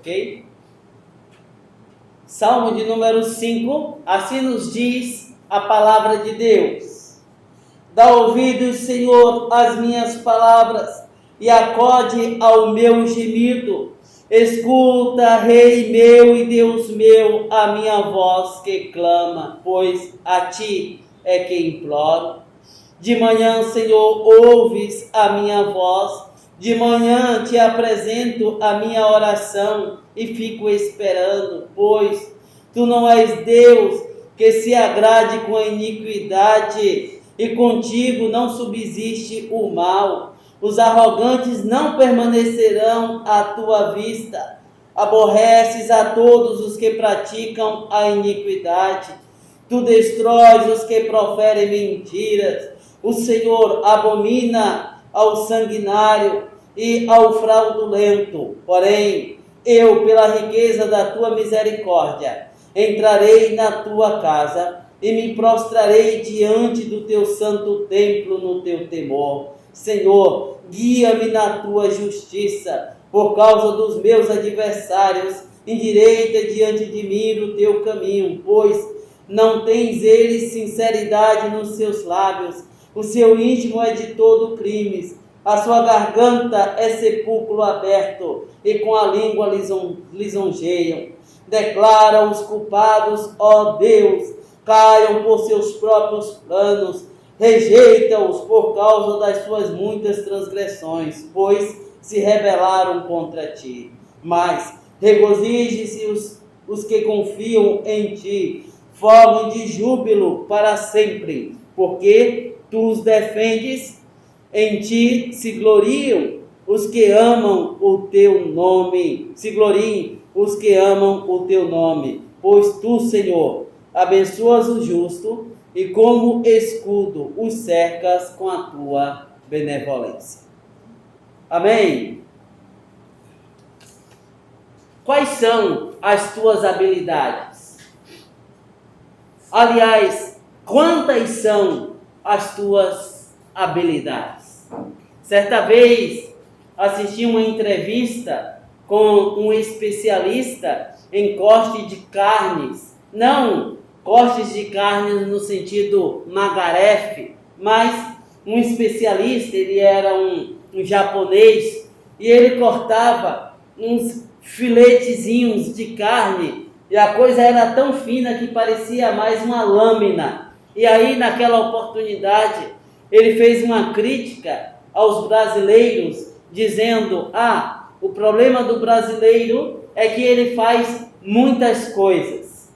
ok? Salmo de número 5, assim nos diz a palavra de Deus. Dá ouvidos, Senhor, às minhas palavras e acode ao meu gemido. Escuta, Rei meu e Deus meu, a minha voz que clama, pois a Ti é que imploro. De manhã, Senhor, ouves a minha voz, de manhã te apresento a minha oração e fico esperando, pois Tu não és Deus que se agrade com a iniquidade, e contigo não subsiste o mal. Os arrogantes não permanecerão à tua vista. Aborreces a todos os que praticam a iniquidade. Tu destróis os que proferem mentiras. O Senhor abomina ao sanguinário e ao fraudulento. Porém, eu, pela riqueza da tua misericórdia, entrarei na tua casa e me prostrarei diante do teu santo templo no teu temor. Senhor, guia-me na tua justiça, por causa dos meus adversários, endireita diante de mim o teu caminho, pois não tens eles sinceridade nos seus lábios, o seu íntimo é de todo crimes, a sua garganta é sepulcro aberto, e com a língua lisonjeiam. Declara os culpados, ó Deus, caiam por seus próprios planos, rejeita-os por causa das suas muitas transgressões, pois se rebelaram contra ti. Mas regozije-se os que confiam em ti, fogem de júbilo para sempre, porque tu os defendes, em ti se gloriam os que amam o teu nome, se gloriem os que amam o teu nome, pois tu, Senhor, abençoas o justo e como escudo os cercas com a tua benevolência. Amém? Quais são as tuas habilidades? Aliás, quantas são as tuas habilidades? Certa vez assisti uma entrevista com um especialista em corte de carnes, não cortes de carnes no sentido magarefe, mas um especialista. Ele era um japonês e ele cortava uns filetezinhos de carne e a coisa era tão fina que parecia mais uma lâmina. E aí, naquela oportunidade, ele fez uma crítica aos brasileiros, dizendo: o problema do brasileiro é que ele faz muitas coisas.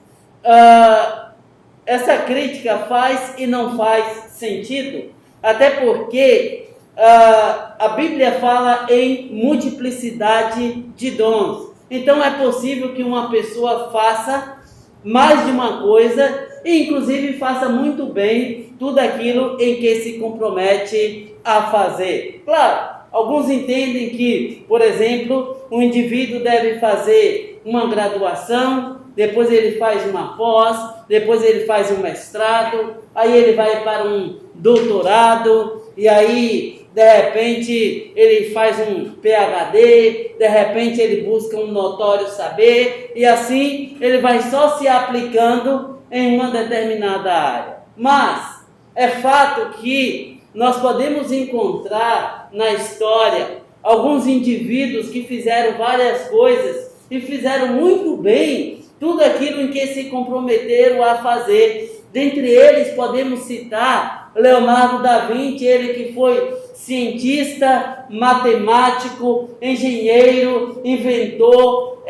Essa crítica faz e não faz sentido, até porque a Bíblia fala em multiplicidade de dons. Então é possível que uma pessoa faça mais de uma coisa e inclusive faça muito bem tudo aquilo em que se compromete a fazer. Claro, alguns entendem que, por exemplo, um indivíduo deve fazer uma graduação, depois ele faz uma pós, depois ele faz um mestrado, aí ele vai para um doutorado, e aí, de repente, ele faz um PhD, de repente ele busca um notório saber, e assim ele vai só se aplicando em uma determinada área. Mas é fato que nós podemos encontrar na história alguns indivíduos que fizeram várias coisas e fizeram muito bem tudo aquilo em que se comprometeram a fazer. Dentre eles podemos citar Leonardo da Vinci, ele que foi cientista, matemático, engenheiro, inventor,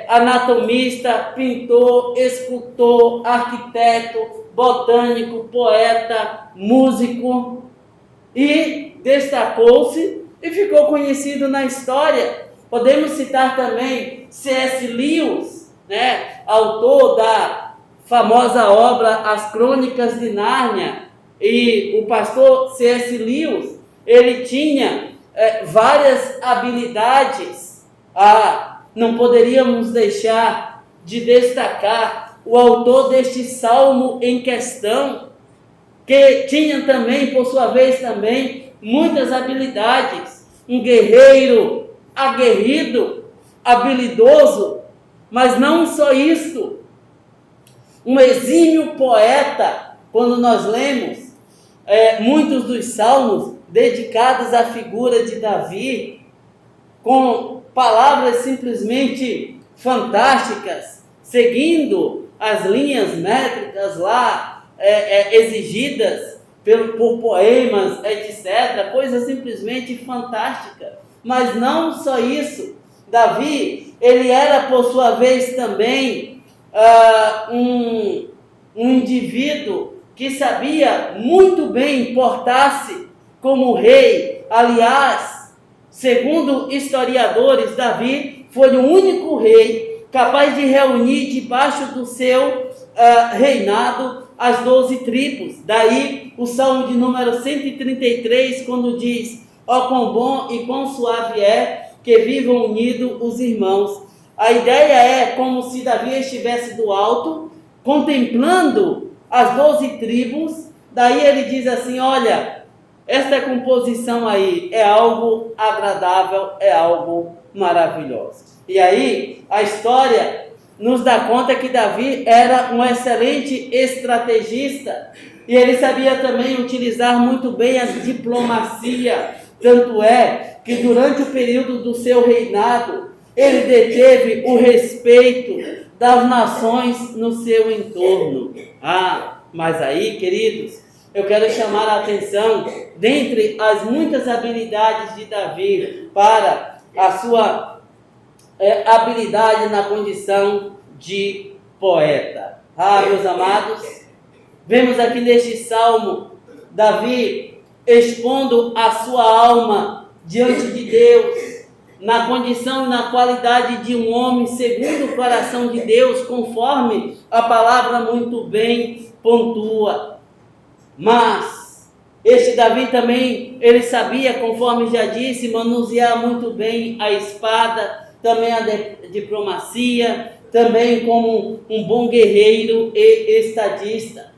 anatomista, pintor, escultor, arquiteto, botânico, poeta, músico, e destacou-se e ficou conhecido na história. Podemos citar também C.S. Lewis, autor da famosa obra As Crônicas de Nárnia. E o pastor C.S. Lewis, ele tinha várias habilidades. Não poderíamos deixar de destacar o autor deste salmo em questão, que tinha também, por sua vez, também muitas habilidades. Um guerreiro aguerrido, habilidoso, mas não só isso, um exímio poeta. Quando nós lemos muitos dos salmos dedicados à figura de Davi, com palavras simplesmente fantásticas, seguindo as linhas métricas lá exigidas por poemas, etc., coisa simplesmente fantástica. Mas não só isso, Davi, ele era por sua vez também um indivíduo que sabia muito bem portar-se como rei. Aliás, segundo historiadores, Davi foi o único rei capaz de reunir debaixo do seu reinado as 12 tribos. Daí o Salmo de número 133, quando diz: ó quão bom e quão suave é que vivam unidos os irmãos. A ideia é como se Davi estivesse do alto, contemplando as 12 tribos. Daí ele diz assim: olha, esta composição aí é algo agradável, é algo maravilhoso. E aí a história nos dá conta que Davi era um excelente estrategista e ele sabia também utilizar muito bem a diplomacia. Tanto é que durante o período do seu reinado ele deteve o respeito das nações no seu entorno. Mas aí, queridos, eu quero chamar a atenção, dentre as muitas habilidades de Davi, para a sua habilidade na condição de poeta. Meus amados, vemos aqui neste salmo, Davi expondo a sua alma diante de Deus, na condição e na qualidade de um homem segundo o coração de Deus, conforme a palavra muito bem pontua. Mas este Davi também, ele sabia, conforme já disse, manusear muito bem a espada, também a diplomacia, também como um bom guerreiro e estadista.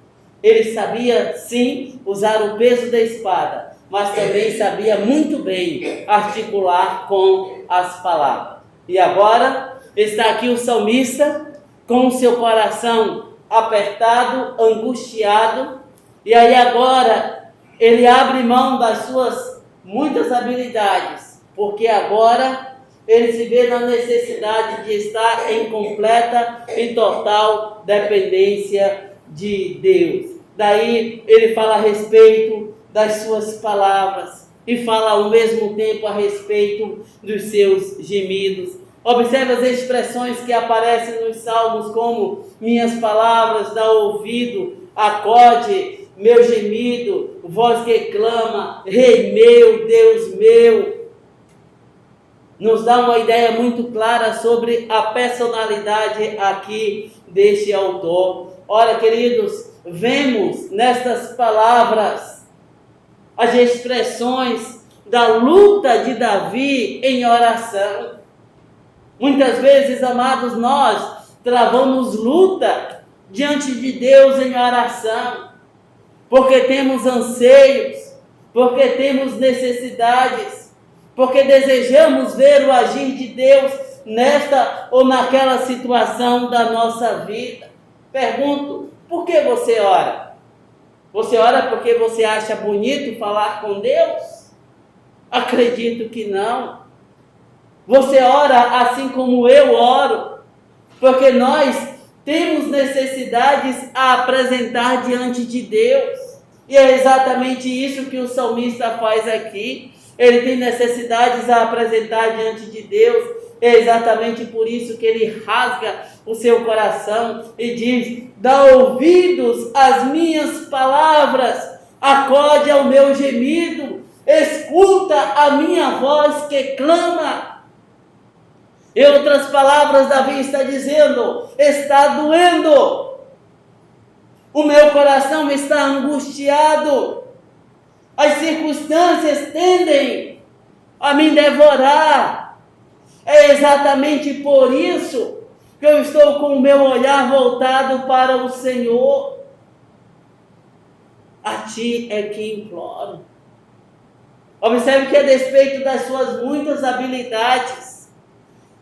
Ele sabia sim usar o peso da espada, mas também sabia muito bem articular com as palavras. E agora está aqui o salmista com o seu coração apertado, angustiado, e aí agora ele abre mão das suas muitas habilidades, porque agora ele se vê na necessidade de estar em completa e total dependência de Deus. Daí ele fala a respeito das suas palavras e fala ao mesmo tempo a respeito dos seus gemidos. Observe as expressões que aparecem nos salmos, como: minhas palavras dá ouvido, acode meu gemido, voz que clama, Rei meu, Deus meu. Nos dá uma ideia muito clara sobre a personalidade aqui deste autor. Ora, queridos, vemos nestas palavras as expressões da luta de Davi em oração. Muitas vezes, amados, nós travamos luta diante de Deus em oração, porque temos anseios, porque temos necessidades, porque desejamos ver o agir de Deus nesta ou naquela situação da nossa vida. Pergunto: por que você ora? Você ora porque você acha bonito falar com Deus? Acredito que não. Você ora assim como eu oro, porque nós temos necessidades a apresentar diante de Deus. E é exatamente isso que o salmista faz aqui. Ele tem necessidades a apresentar diante de Deus. É exatamente por isso que ele rasga o seu coração e diz: dá ouvidos às minhas palavras, acode ao meu gemido, escuta a minha voz que clama. Em outras palavras, Davi está dizendo: está doendo, o meu coração está angustiado, as circunstâncias tendem a me devorar. É exatamente por isso que eu estou com o meu olhar voltado para o Senhor. A ti é que imploro. Observe que, a despeito das suas muitas habilidades,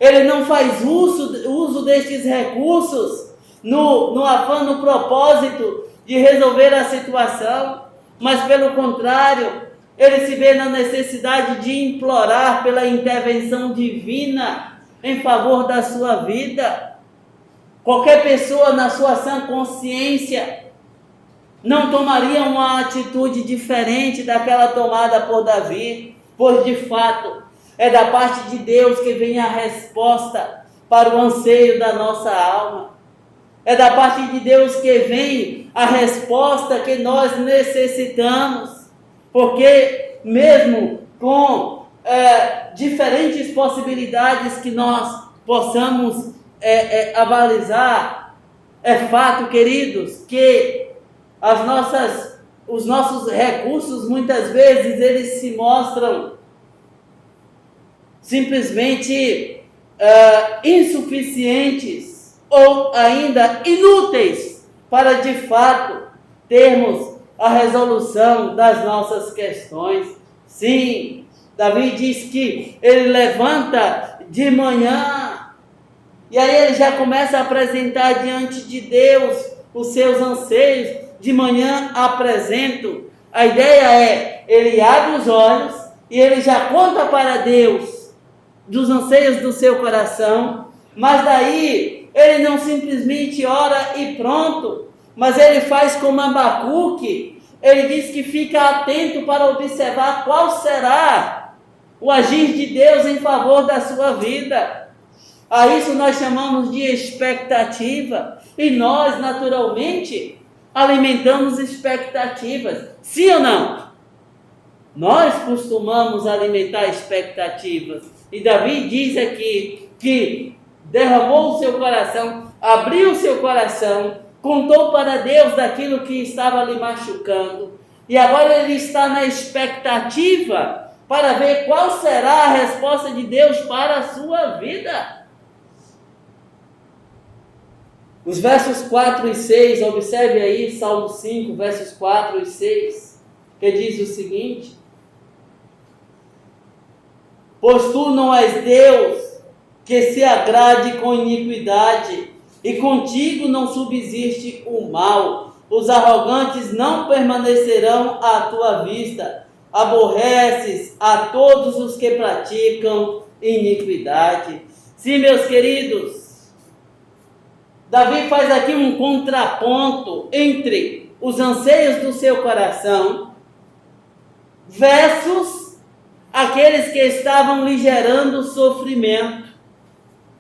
ele não faz uso destes recursos no afã, no propósito de resolver a situação, mas pelo contrário, ele se vê na necessidade de implorar pela intervenção divina em favor da sua vida. Qualquer pessoa na sua sã consciência não tomaria uma atitude diferente daquela tomada por Davi, pois de fato é da parte de Deus que vem a resposta para o anseio da nossa alma. É da parte de Deus que vem a resposta que nós necessitamos, porque mesmo com diferentes possibilidades que nós possamos avalizar, é fato, queridos, que os nossos recursos muitas vezes eles se mostram simplesmente insuficientes ou ainda inúteis para de fato termos a resolução das nossas questões. Sim, Davi diz que ele levanta de manhã e aí ele já começa a apresentar diante de Deus os seus anseios. De manhã apresento. A ideia é, ele abre os olhos e ele já conta para Deus dos anseios do seu coração, mas daí ele não simplesmente ora e pronto, mas ele faz como Abacuque. Ele diz que fica atento para observar qual será o agir de Deus em favor da sua vida. A isso nós chamamos de expectativa, e nós naturalmente alimentamos expectativas, sim ou não? Nós costumamos alimentar expectativas, e Davi diz aqui que derramou o seu coração, abriu o seu coração, contou para Deus daquilo que estava lhe machucando, e agora ele está na expectativa para ver qual será a resposta de Deus para a sua vida. Os versos 4 e 6, observe aí, Salmo 5, versos 4 e 6, que diz o seguinte: pois tu não és Deus que se agrade com iniquidade, e contigo não subsiste o mal. Os arrogantes não permanecerão à tua vista, aborreces a todos os que praticam iniquidade. Sim, meus queridos, Davi faz aqui um contraponto entre os anseios do seu coração versus aqueles que estavam lhe gerando sofrimento.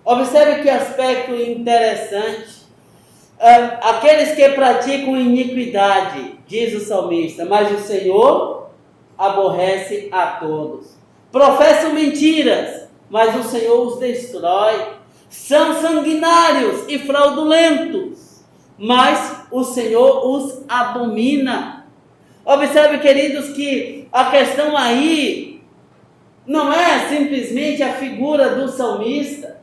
Observe que aspecto interessante. Aqueles que praticam iniquidade, diz o salmista, mas o Senhor aborrece a todos. Professam mentiras, mas o Senhor os destrói. São sanguinários e fraudulentos, mas o Senhor os abomina. Observe, queridos, que a questão aí não é simplesmente a figura do salmista,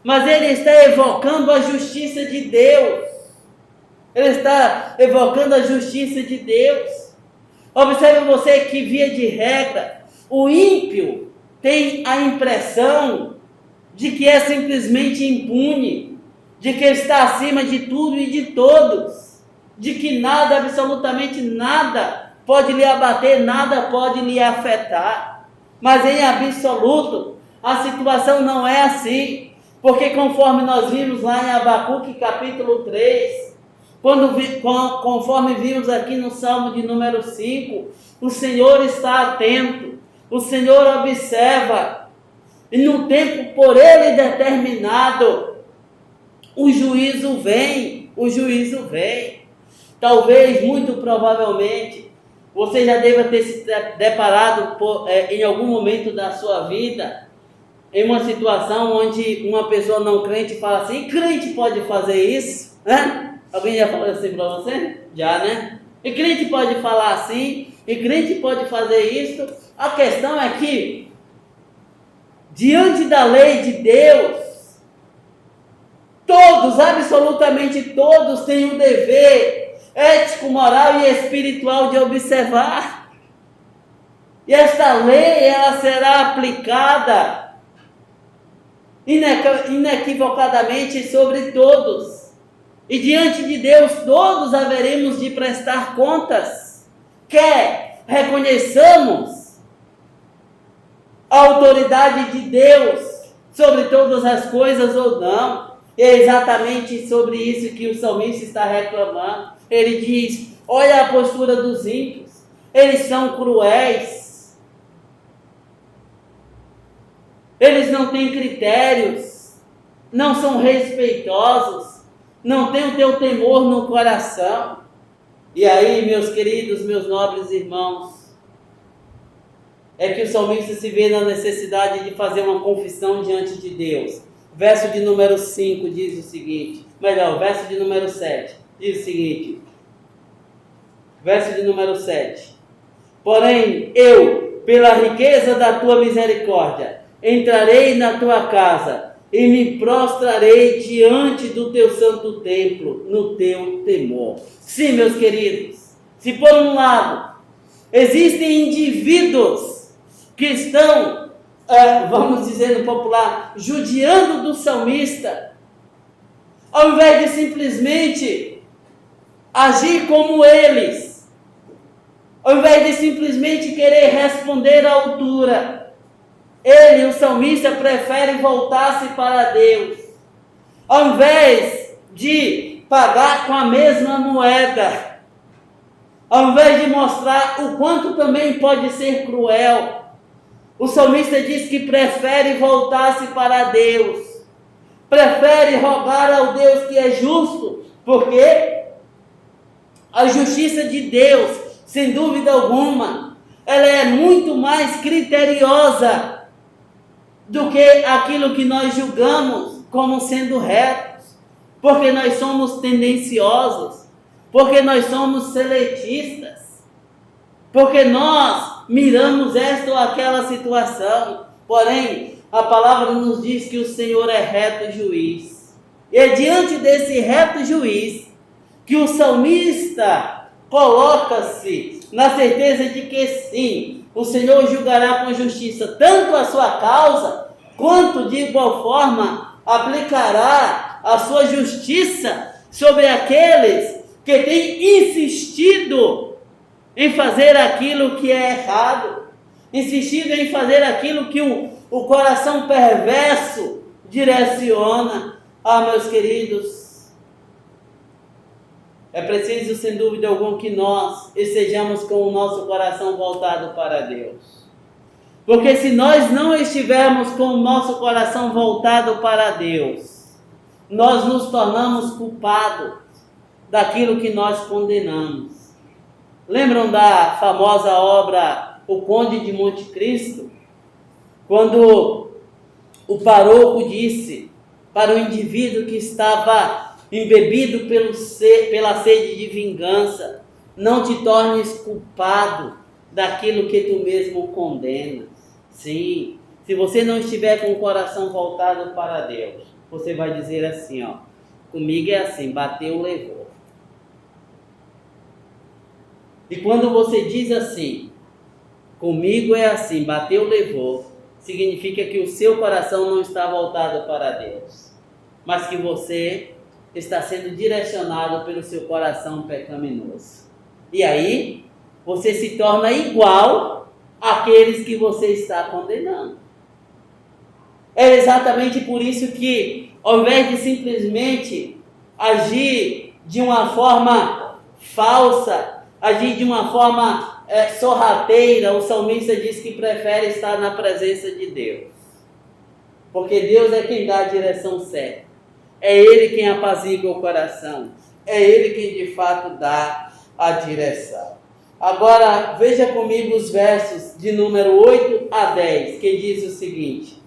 mas ele está evocando a justiça de Deus. Ele está evocando a justiça de Deus. Observe você que, via de regra, o ímpio tem a impressão de que é simplesmente impune, de que está acima de tudo e de todos, de que nada, absolutamente nada, pode lhe abater, nada pode lhe afetar. Mas em absoluto, a situação não é assim, porque conforme nós vimos lá em Abacuque capítulo 3, conforme vimos aqui no Salmo de número 5, o Senhor está atento, o Senhor observa, e no tempo por ele determinado, o juízo vem. Talvez, muito provavelmente, você já deva ter se deparado em algum momento da sua vida, em uma situação onde uma pessoa não crente fala assim: e crente pode fazer isso? Alguém já falou assim para você? Já, né? E crente pode falar assim? E crente pode fazer isso? A questão é que, diante da lei de Deus, todos, absolutamente todos, têm o dever ético, moral e espiritual de observar. E esta lei, ela será aplicada inequivocadamente sobre todos. E diante de Deus todos haveremos de prestar contas. Quer reconheçamos a autoridade de Deus sobre todas as coisas ou não. E é exatamente sobre isso que o salmista está reclamando. Ele diz: olha a postura dos ímpios, eles são cruéis, eles não têm critérios, não são respeitosos, não têm o teu temor no coração. E aí, meus queridos, meus nobres irmãos, é que o salmista se vê na necessidade de fazer uma confissão diante de Deus. Verso de número 5 diz o seguinte, verso de número 7 diz o seguinte, verso de número 7: porém eu, pela riqueza da tua misericórdia, entrarei na tua casa e me prostrarei diante do teu santo templo, no teu temor. Sim, meus queridos, se por um lado existem indivíduos que estão, vamos dizer no popular, judiando do salmista, ao invés de simplesmente agir como eles, ao invés de simplesmente querer responder à altura, ele, o salmista, prefere voltar-se para Deus, ao invés de pagar com a mesma moeda, ao invés de mostrar o quanto também pode ser cruel. O salmista diz que prefere voltar-se para Deus, prefere rogar ao Deus que é justo, porque a justiça de Deus, sem dúvida alguma, ela é muito mais criteriosa do que aquilo que nós julgamos como sendo retos, porque nós somos tendenciosos, porque nós somos seletistas, porque nós miramos esta ou aquela situação. Porém, a palavra nos diz que o Senhor é reto juiz. E é diante desse reto juiz que o salmista coloca-se na certeza de que sim, o Senhor julgará com justiça tanto a sua causa, quanto de igual forma aplicará a sua justiça sobre aqueles que têm insistido em fazer aquilo que é errado, insistido em fazer aquilo que o coração perverso direciona. Meus queridos, é preciso, sem dúvida alguma, que nós estejamos com o nosso coração voltado para Deus. Porque se nós não estivermos com o nosso coração voltado para Deus, nós nos tornamos culpados daquilo que nós condenamos. Lembram da famosa obra O Conde de Monte Cristo? Quando o parouco disse para o indivíduo que estava embebido pela sede de vingança: não te tornes culpado daquilo que tu mesmo condenas. Sim, se você não estiver com o coração voltado para Deus, você vai dizer assim, comigo é assim, bateu, levou. E quando você diz assim, comigo é assim, bateu, levou, significa que o seu coração não está voltado para Deus, mas que você está sendo direcionado pelo seu coração pecaminoso. E aí, você se torna igual àqueles que você está condenando. É exatamente por isso que, ao invés de simplesmente agir de uma forma falsa, agir de uma forma sorrateira, o salmista diz que prefere estar na presença de Deus. Porque Deus é quem dá a direção certa. É Ele quem apazigua o coração. É Ele quem de fato dá a direção. Agora, veja comigo os versos de número 8 a 10, que diz o seguinte: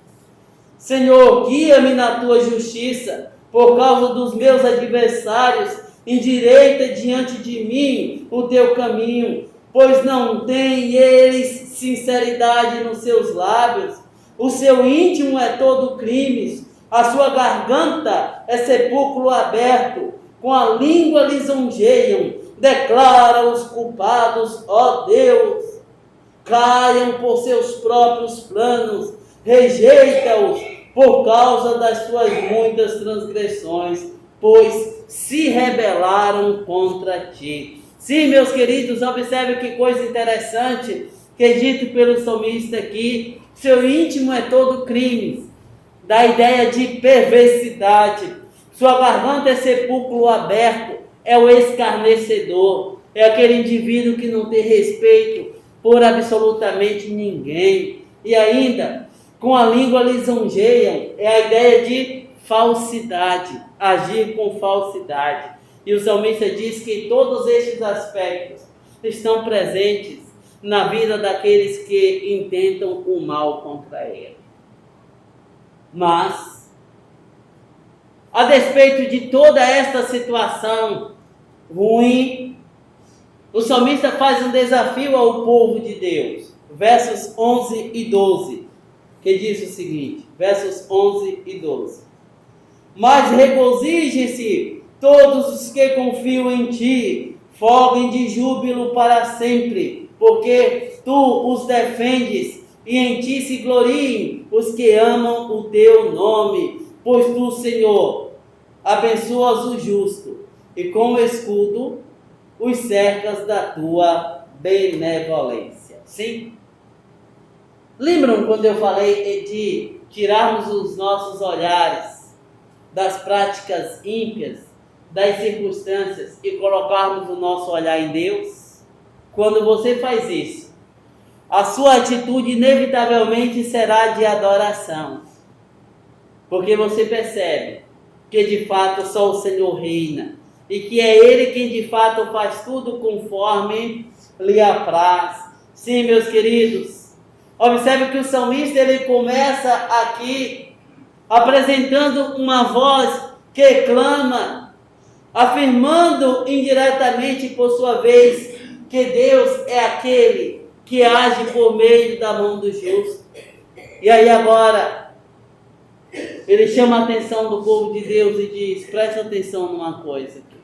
Senhor, guia-me na tua justiça, por causa dos meus adversários, endireita diante de mim o teu caminho, pois não têm eles sinceridade nos seus lábios, o seu íntimo é todo crimes, a sua garganta é sepulcro aberto, com a língua lisonjeiam, declara os culpados, ó Deus, caiam por seus próprios planos, rejeita-os, por causa das suas muitas transgressões, pois se rebelaram contra ti. Sim, meus queridos, observe que coisa interessante que é dito pelo salmista aqui. Seu íntimo é todo crime, da ideia de perversidade. Sua garganta é sepulcro aberto, é o escarnecedor, é aquele indivíduo que não tem respeito por absolutamente ninguém. E ainda, com a língua lisonjeiam, é a ideia de falsidade, agir com falsidade. E o salmista diz que todos estes aspectos estão presentes na vida daqueles que intentam o mal contra ele. Mas, a despeito de toda esta situação ruim, o salmista faz um desafio ao povo de Deus. Versos 11 e 12, que diz o seguinte, versos 11 e 12. Mas regozijem-se todos os que confiam em ti, folguem de júbilo para sempre, porque tu os defendes e em ti se gloriem os que amam o teu nome. Pois tu, Senhor, abençoas o justo e com o escudo os cercas da tua benevolência. Sim? Lembram quando eu falei de tirarmos os nossos olhares das práticas ímpias, das circunstâncias e colocarmos o nosso olhar em Deus? Quando você faz isso, a sua atitude inevitavelmente será de adoração, porque você percebe que de fato só o Senhor reina e que é Ele quem de fato faz tudo conforme lhe apraz. Sim, meus queridos, observe que o salmista ele começa aqui apresentando uma voz que clama, afirmando indiretamente por sua vez que Deus é aquele que age por meio da mão do justo. E aí agora ele chama a atenção do povo de Deus e diz: preste atenção numa coisa aqui.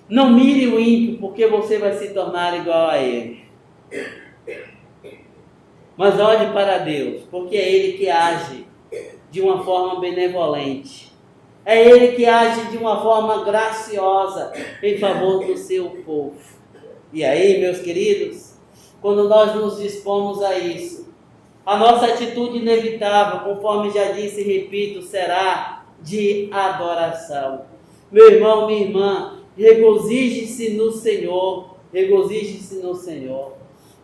Não mire o ímpio, porque você vai se tornar igual a ele. Mas olhe para Deus, porque é Ele que age de uma forma benevolente. É Ele que age de uma forma graciosa em favor do seu povo. E aí, meus queridos, quando nós nos dispomos a isso, a nossa atitude inevitável, conforme já disse e repito, será de adoração. Meu irmão, minha irmã, regozije-se no Senhor, regozije-se no Senhor.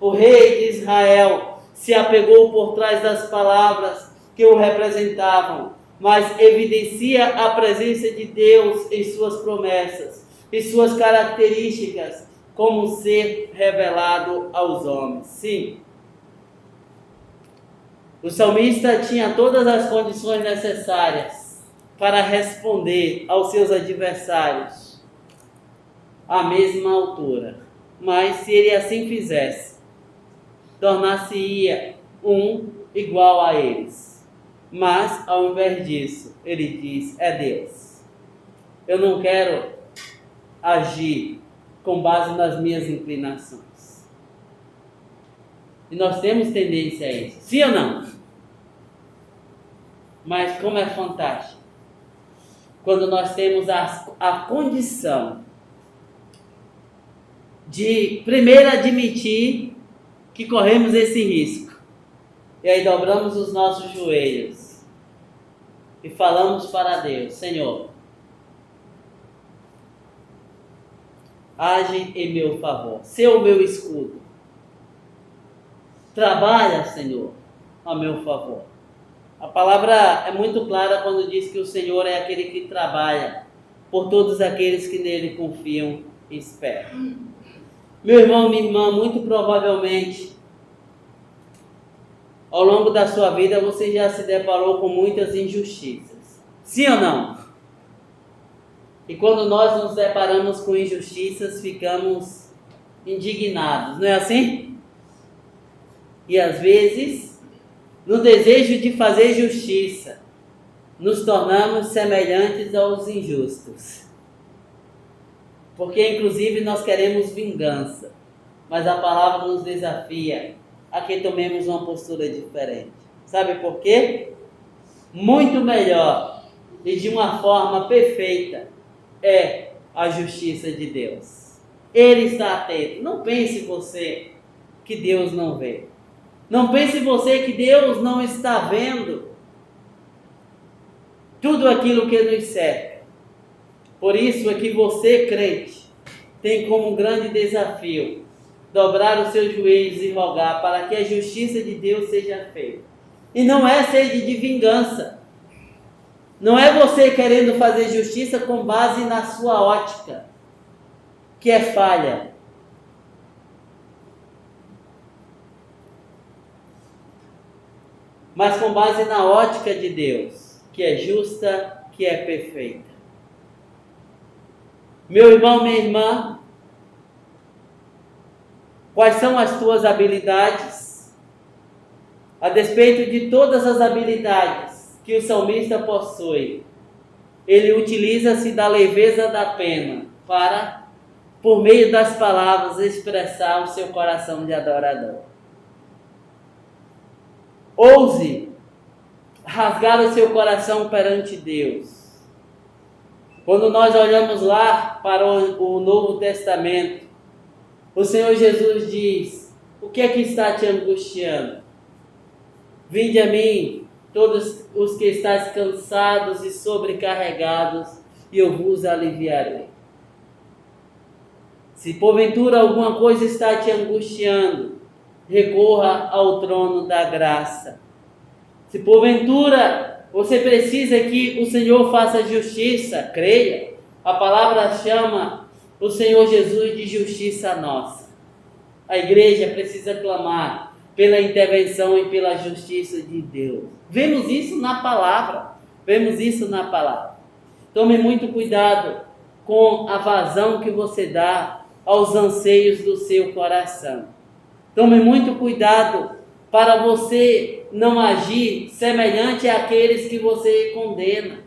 O rei de Israel se apegou por trás das palavras que o representavam, mas evidencia a presença de Deus em suas promessas e suas características como ser revelado aos homens. Sim, o salmista tinha todas as condições necessárias para responder aos seus adversários à mesma altura. Mas se ele assim fizesse, tornar-se-ia um igual a eles. Mas, ao invés disso, ele diz: é Deus. Eu não quero agir com base nas minhas inclinações. E nós temos tendência a isso. Sim ou não? Mas como é fantástico quando nós temos a condição de primeiro admitir que corremos esse risco. E aí dobramos os nossos joelhos e falamos para Deus: Senhor, age em meu favor, sê o meu escudo. Trabalha, Senhor, a meu favor. A palavra é muito clara quando diz que o Senhor é aquele que trabalha por todos aqueles que nele confiam e esperam. Meu irmão, minha irmã, muito provavelmente, ao longo da sua vida, você já se deparou com muitas injustiças. Sim ou não? E quando nós nos deparamos com injustiças, ficamos indignados, não é assim? E às vezes, no desejo de fazer justiça, nos tornamos semelhantes aos injustos. Porque inclusive nós queremos vingança, mas a palavra nos desafia a que tomemos uma postura diferente. Sabe por quê? Muito melhor e de uma forma perfeita é a justiça de Deus. Ele está atento. Não pense você que Deus não vê. Não pense você que Deus não está vendo tudo aquilo que nos cerca. Por isso é que você, crente, tem como grande desafio dobrar os seus joelhos e rogar para que a justiça de Deus seja feita. E não é sede de vingança. Não é você querendo fazer justiça com base na sua ótica, que é falha. Mas com base na ótica de Deus, que é justa, que é perfeita. Meu irmão, minha irmã, quais são as tuas habilidades? A despeito de todas as habilidades que o salmista possui, ele utiliza-se da leveza da pena para, por meio das palavras, expressar o seu coração de adorador. Ouse rasgar o seu coração perante Deus. Quando nós olhamos lá para o Novo Testamento, o Senhor Jesus diz: o que é que está te angustiando? Vinde a mim, todos os que estáis cansados e sobrecarregados, e eu vos aliviarei. Se porventura alguma coisa está te angustiando, recorra ao trono da graça. Se porventura você precisa que o Senhor faça justiça, creia. A palavra chama o Senhor Jesus de justiça nossa. A igreja precisa clamar pela intervenção e pela justiça de Deus. Vemos isso na palavra. Tome muito cuidado com a vazão que você dá aos anseios do seu coração. Tome muito cuidado para você não agir semelhante àqueles que você condena.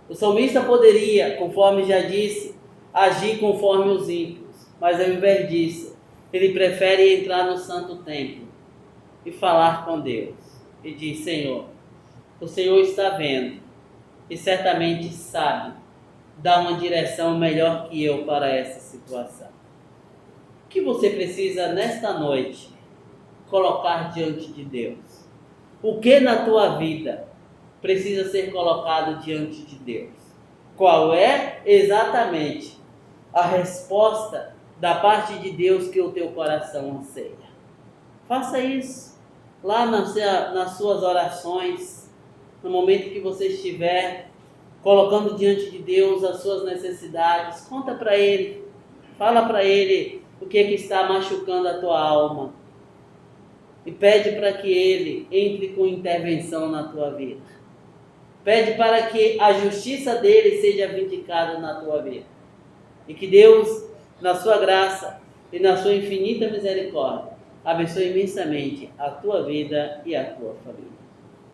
O salmista poderia, conforme já disse, agir conforme os ímpios, mas ao invés disso, ele prefere entrar no santo templo e falar com Deus. E diz: Senhor, o Senhor está vendo e certamente sabe dar uma direção melhor que eu para essa situação. O que você precisa nesta noite colocar diante de Deus? O que na tua vida precisa ser colocado diante de Deus? Qual é exatamente a resposta da parte de Deus que o teu coração anseia? Faça isso lá nas suas orações, no momento que você estiver colocando diante de Deus as suas necessidades. Conta para Ele, fala para Ele o que é que está machucando a tua alma e pede para que Ele entre com intervenção na tua vida. Pede para que a justiça dele seja vindicada na tua vida e que Deus, na sua graça e na sua infinita misericórdia, abençoe imensamente a tua vida e a tua família.